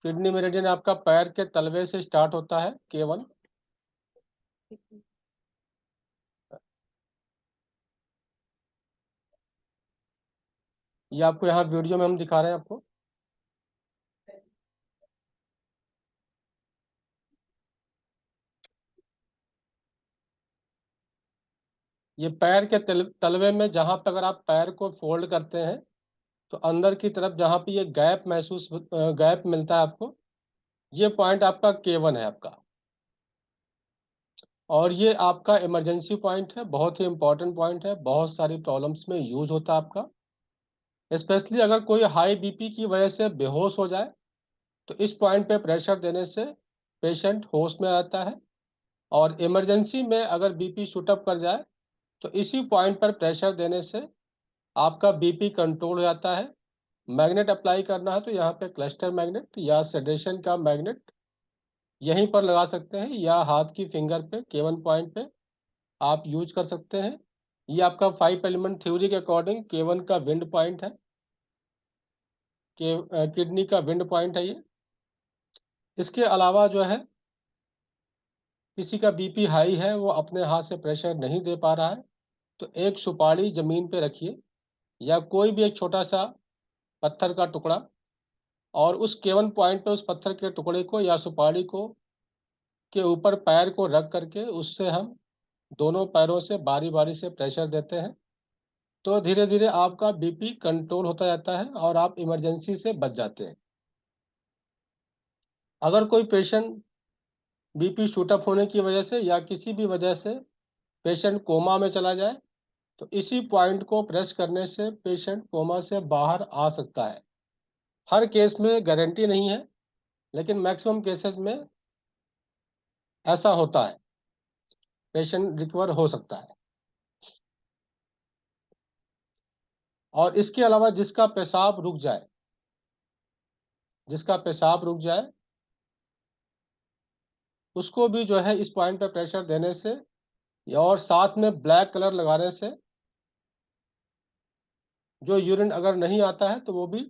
Kidney meridian आपका पैर के तलवे से स्टार्ट होता है K1। ये आपको यहाँ वीडियो में हम दिखा रहे हैं आपको। ये पैर के तलवे में जहाँ पे अगर आप पैर को फोल्ड करते हैं तो अंदर की तरफ जहाँ पे ये गैप मिलता है आपको, ये पॉइंट आपका K1 है आपका। और ये आपका इमरजेंसी पॉइंट है, बहुत ही इंपॉर्टेंट पॉइंट है, बहुत सारी प्रॉब्लम्स में यूज होता है आपका। स्पेशली अगर कोई हाई बीपी की वजह से बेहोश हो जाए तो इस पॉइंट पे प्रेशर देने से पेशेंट होश में आता है। और इमरजेंसी में अगर बीपी शूटअप कर जाए तो इसी पॉइंट पर प्रेशर देने से आपका बीपी कंट्रोल हो जाता है। मैग्नेट अप्लाई करना है तो यहाँ पे क्लस्टर मैग्नेट या सेडेशन का मैग्नेट यहीं पर लगा सकते हैं, या हाथ की फिंगर पे K1 पॉइंट पे आप यूज कर सकते हैं। ये आपका 5 एलिमेंट थ्योरी के अकॉर्डिंग K1 का विंड पॉइंट है, किडनी का विंड पॉइंट है ये। इसके अलावा जो है किसी का बीपी हाई है, वो अपने हाथ से प्रेशर नहीं दे पा रहा है, तो एक सुपारी जमीन पे रखिए या कोई भी एक छोटा सा पत्थर का टुकड़ा, और उस K1 पॉइंट पे उस पत्थर के टुकड़े को या सुपारी को के ऊपर पैर को रख करके उससे हम दोनों पैरों से बारी बारी से प्रेशर देते हैं, तो धीरे धीरे आपका बीपी कंट्रोल होता जाता है और आप इमरजेंसी से बच जाते हैं। अगर कोई पेशेंट बीपी शूटअप होने की वजह से या किसी भी वजह से पेशेंट कोमा में चला जाए तो इसी पॉइंट को प्रेस करने से पेशेंट कोमा से बाहर आ सकता है। हर केस में गारंटी नहीं है, लेकिन मैक्सिमम केसेस में ऐसा होता है, पेशेंट रिकवर हो सकता है। और इसके अलावा जिसका पेशाब रुक जाए उसको भी जो है इस पॉइंट पे प्रेशर देने से और साथ में ब्लैक कलर लगाने से जो यूरिन अगर नहीं आता है तो वो भी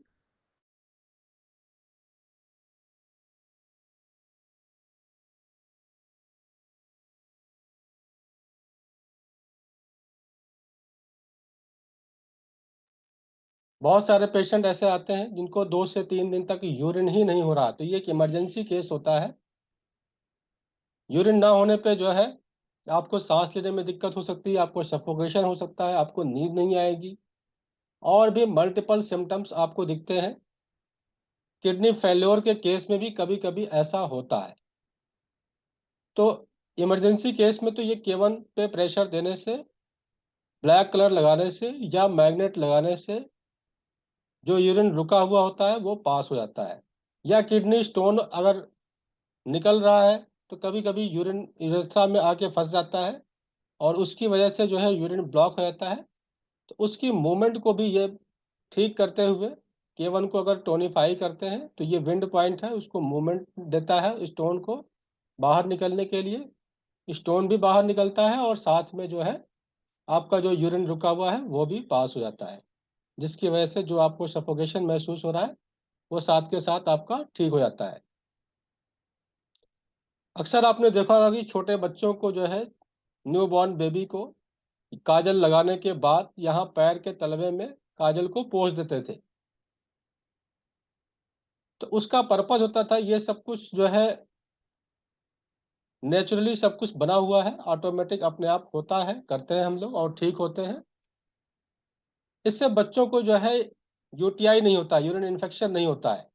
बहुत सारे पेशेंट ऐसे आते हैं जिनको 2 से 3 दिन तक यूरिन ही नहीं हो रहा, तो ये एक इमरजेंसी केस होता है। यूरिन ना होने पे जो है आपको सांस लेने में दिक्कत हो सकती है, आपको सफोकेशन हो सकता है, आपको नींद नहीं आएगी, और भी मल्टीपल सिम्टम्स आपको दिखते हैं। किडनी फेल्योर के केस में भी कभी कभी ऐसा होता है। तो इमरजेंसी केस में तो ये K1 पे प्रेशर देने से, ब्लैक कलर लगाने से या मैग्नेट लगाने से जो यूरिन रुका हुआ होता है वो पास हो जाता है। या किडनी स्टोन अगर निकल रहा है तो कभी कभी यूरिन यूरेथ्रा में आके फंस जाता है और उसकी वजह से जो है यूरिन ब्लॉक हो जाता है। तो उसकी मूवमेंट को भी ये ठीक करते हुए K1 को अगर टोनिफाई करते हैं तो ये विंड पॉइंट है, उसको मूवमेंट देता है स्टोन को बाहर निकलने के लिए। स्टोन भी बाहर निकलता है और साथ में जो है आपका जो यूरिन रुका हुआ है वो भी पास हो जाता है, जिसकी वजह से जो आपको सफोकेशन महसूस हो रहा है वो साथ के साथ आपका ठीक हो जाता है। अक्सर आपने देखा होगा कि छोटे बच्चों को जो है, न्यू बॉर्न बेबी को काजल लगाने के बाद यहाँ पैर के तलवे में काजल को पोंछ देते थे। तो उसका पर्पज होता था, ये सब कुछ जो है नेचुरली सब कुछ बना हुआ है, ऑटोमेटिक अपने आप होता है, करते हैं हम लोग और ठीक होते हैं। इससे बच्चों को जो है यूटीआई नहीं होता, यूरिन इन्फेक्शन नहीं होता है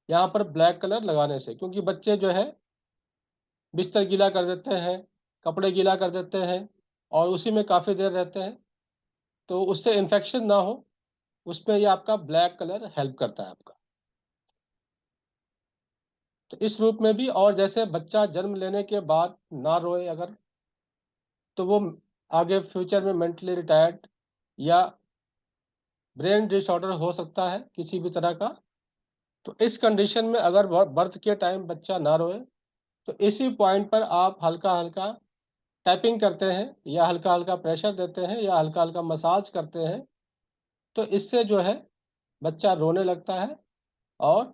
यहाँ पर ब्लैक कलर लगाने से, क्योंकि बच्चे जो है बिस्तर गीला कर देते हैं, कपड़े गीला कर देते हैं और उसी में काफ़ी देर रहते हैं, तो उससे इन्फेक्शन ना हो उसमें ये आपका ब्लैक कलर हेल्प करता है आपका। तो इस रूप में भी, और जैसे बच्चा जन्म लेने के बाद ना रोए अगर, तो वो आगे फ्यूचर में मेंटली रिटायर्ड या ब्रेन डिसऑर्डर हो सकता है किसी भी तरह का। तो इस कंडीशन में अगर बर्थ के टाइम बच्चा ना रोए तो इसी पॉइंट पर आप हल्का हल्का टैपिंग करते हैं या हल्का हल्का प्रेशर देते हैं या हल्का हल्का मसाज करते हैं, तो इससे जो है बच्चा रोने लगता है और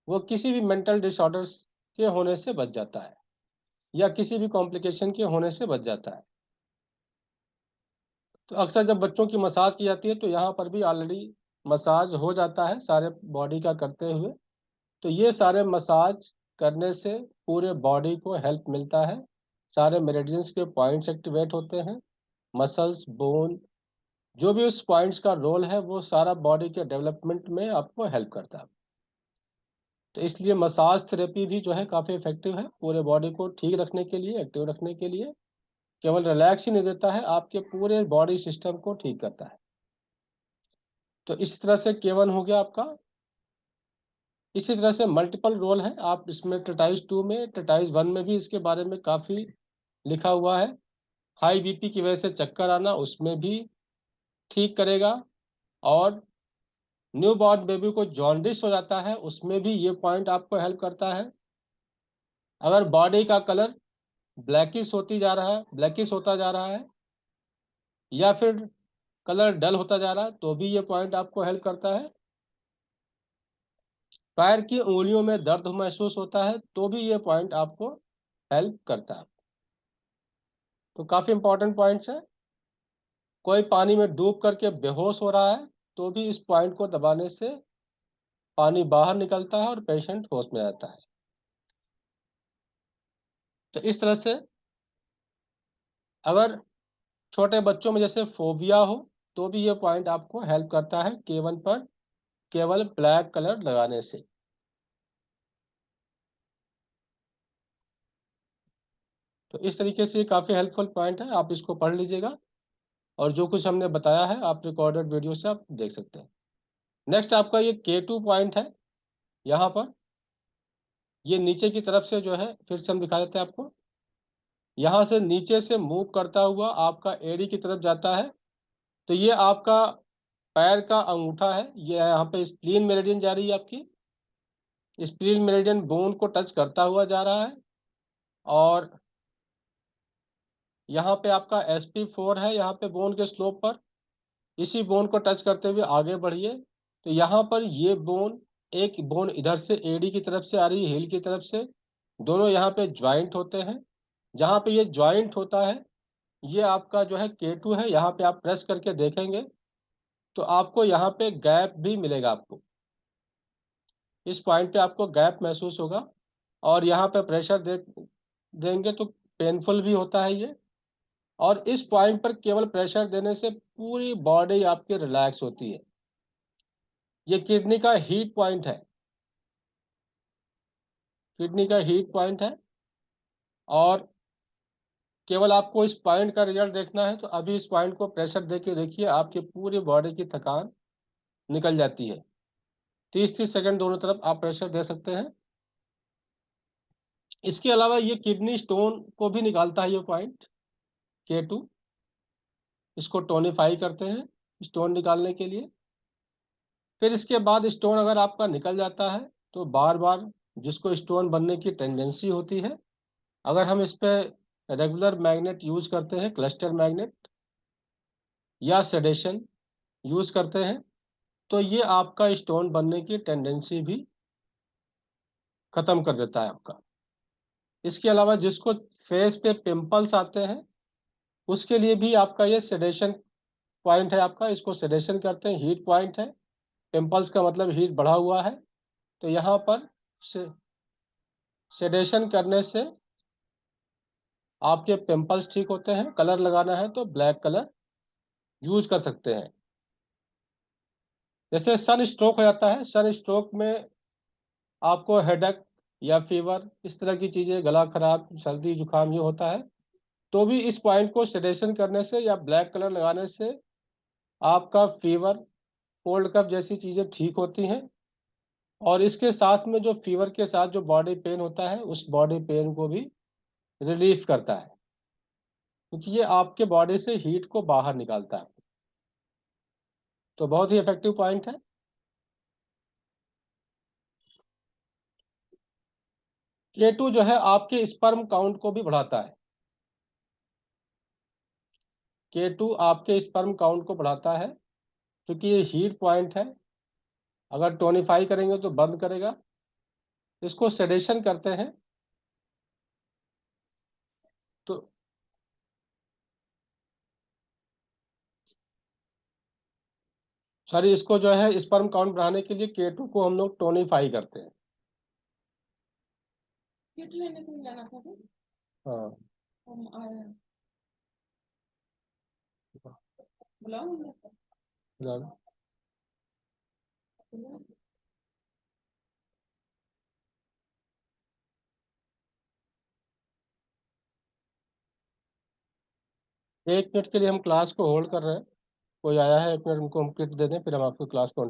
वो किसी भी मेंटल डिसऑर्डर्स के होने से बच जाता है या किसी भी कॉम्प्लिकेशन के होने से बच जाता है। तो अक्सर जब बच्चों की मसाज की जाती है तो यहाँ पर भी ऑलरेडी मसाज हो जाता है सारे बॉडी का करते हुए। तो ये सारे मसाज करने से पूरे बॉडी को हेल्प मिलता है, सारे मेरिडियंस के पॉइंट्स एक्टिवेट होते हैं, मसल्स, बोन, जो भी उस पॉइंट्स का रोल है वो सारा बॉडी के डेवलपमेंट में आपको हेल्प करता है। तो इसलिए मसाज थेरेपी भी जो है काफ़ी इफेक्टिव है पूरे बॉडी को ठीक रखने के लिए, एक्टिव रखने के लिए। केवल रिलैक्स ही नहीं देता है, आपके पूरे बॉडी सिस्टम को ठीक करता है। तो इस तरह से K1 हो गया आपका। इसी तरह से मल्टीपल रोल है, आप इसमें ट्रेटाइज 2 में, ट्रेटाइज 1 में भी इसके बारे में काफ़ी लिखा हुआ है। हाई बीपी की वजह से चक्कर आना, उसमें भी ठीक करेगा। और न्यू बॉर्न बेबी को जॉन्डिस हो जाता है, उसमें भी ये पॉइंट आपको हेल्प करता है। अगर बॉडी का कलर ब्लैकिश होता जा रहा है या फिर कलर डल होता जा रहा है तो भी ये पॉइंट आपको हेल्प करता है। पैर की उंगलियों में दर्द महसूस होता है तो भी ये पॉइंट आपको हेल्प करता है। तो काफ़ी इंपॉर्टेंट पॉइंट्स है। कोई पानी में डूब करके बेहोश हो रहा है तो भी इस पॉइंट को दबाने से पानी बाहर निकलता है और पेशेंट होश में आता है। तो इस तरह से अगर छोटे बच्चों में जैसे फोबिया हो तो भी ये पॉइंट आपको हेल्प करता है K1 पर, केवल ब्लैक कलर लगाने से। तो इस तरीके से काफ़ी हेल्पफुल पॉइंट है, आप इसको पढ़ लीजिएगा और जो कुछ हमने बताया है आप रिकॉर्डेड वीडियो से आप देख सकते हैं। नेक्स्ट आपका ये K2 पॉइंट है। यहाँ पर ये नीचे की तरफ से जो है, फिर से हम दिखा देते हैं आपको। यहाँ से नीचे से मूव करता हुआ आपका एड़ी की तरफ जाता है। तो ये आपका पैर का अंगूठा है, ये यहाँ पे स्प्लीन मेरिडियन जा रही है आपकी। स्प्लीन मेरिडियन बोन को टच करता हुआ जा रहा है और यहाँ पे आपका SP4 है, यहाँ पे बोन के स्लोप पर। इसी बोन को टच करते हुए आगे बढ़िए तो यहाँ पर ये बोन, एक बोन इधर से एडी की तरफ से आ रही है, हिल की तरफ से, दोनों यहाँ पे ज्वाइंट होते हैं। जहाँ पे ये ज्वाइंट होता है ये आपका जो है K2 है। यहाँ पे आप प्रेस करके देखेंगे तो आपको यहाँ पे गैप भी मिलेगा, आपको इस पॉइंट पे आपको गैप महसूस होगा और यहाँ पे प्रेशर देंगे तो पेनफुल भी होता है ये। और इस पॉइंट पर केवल प्रेशर देने से पूरी बॉडी आपकी रिलैक्स होती है। ये किडनी का हीट पॉइंट है, किडनी का हीट पॉइंट है। और केवल आपको इस पॉइंट का रिजल्ट देखना है तो अभी इस पॉइंट को प्रेशर दे के देखिए, आपकी पूरी बॉडी की थकान निकल जाती है। 30-30 सेकंड दोनों तरफ आप प्रेशर दे सकते हैं। इसके अलावा ये किडनी स्टोन को भी निकालता है ये पॉइंट K2। इसको टोनिफाई करते हैं स्टोन निकालने के लिए। फिर इसके बाद स्टोन अगर आपका निकल जाता है तो बार बार, जिसको स्टोन बनने की टेंडेंसी होती है, अगर हम इस पर रेगुलर मैग्नेट यूज करते हैं, क्लस्टर मैग्नेट या सेडेशन यूज करते हैं तो ये आपका स्टोन बनने की टेंडेंसी भी खत्म कर देता है आपका। इसके अलावा जिसको फेस पे पिंपल्स आते हैं उसके लिए भी आपका ये सेडेशन पॉइंट है आपका, इसको सेडेशन करते हैं, हीट पॉइंट है। पिंपल्स का मतलब हीट बढ़ा हुआ है तो यहाँ पर से, सेडेशन करने से आपके पिंपल्स ठीक होते हैं। कलर लगाना है तो ब्लैक कलर यूज कर सकते हैं। जैसे सन स्ट्रोक हो जाता है, सन स्ट्रोक में आपको हेडेक या फीवर, इस तरह की चीज़ें, गला खराब, सर्दी जुकाम ये होता है तो भी इस पॉइंट को सेडेशन करने से या ब्लैक कलर लगाने से आपका फीवर, कोल्ड कफ जैसी चीज़ें ठीक होती हैं। और इसके साथ में जो फीवर के साथ जो बॉडी पेन होता है उस बॉडी पेन को भी रिलीफ करता है, क्योंकि ये आपके बॉडी से हीट को बाहर निकालता है। तो बहुत ही इफेक्टिव पॉइंट है। K2 जो है आपके स्पर्म काउंट को भी बढ़ाता है। K2 आपके स्पर्म काउंट को बढ़ाता है क्योंकि ये हीट पॉइंट है। अगर टोनिफाई करेंगे तो बंद करेगा इसको सेडेशन करते हैं। तो सॉरी, इसको जो है स्पर्म काउंट बढ़ाने के लिए K2 को हम लोग टोनिफाई करते हैं। किट लेने को जाना था तो हाँ, हम आए, बुलाओ जानो। एक मिनट के लिए हम क्लास को होल्ड कर रहे हैं। कोई आया है, एक मिनट उनको हम किट दे दें, फिर हम आपको क्लास को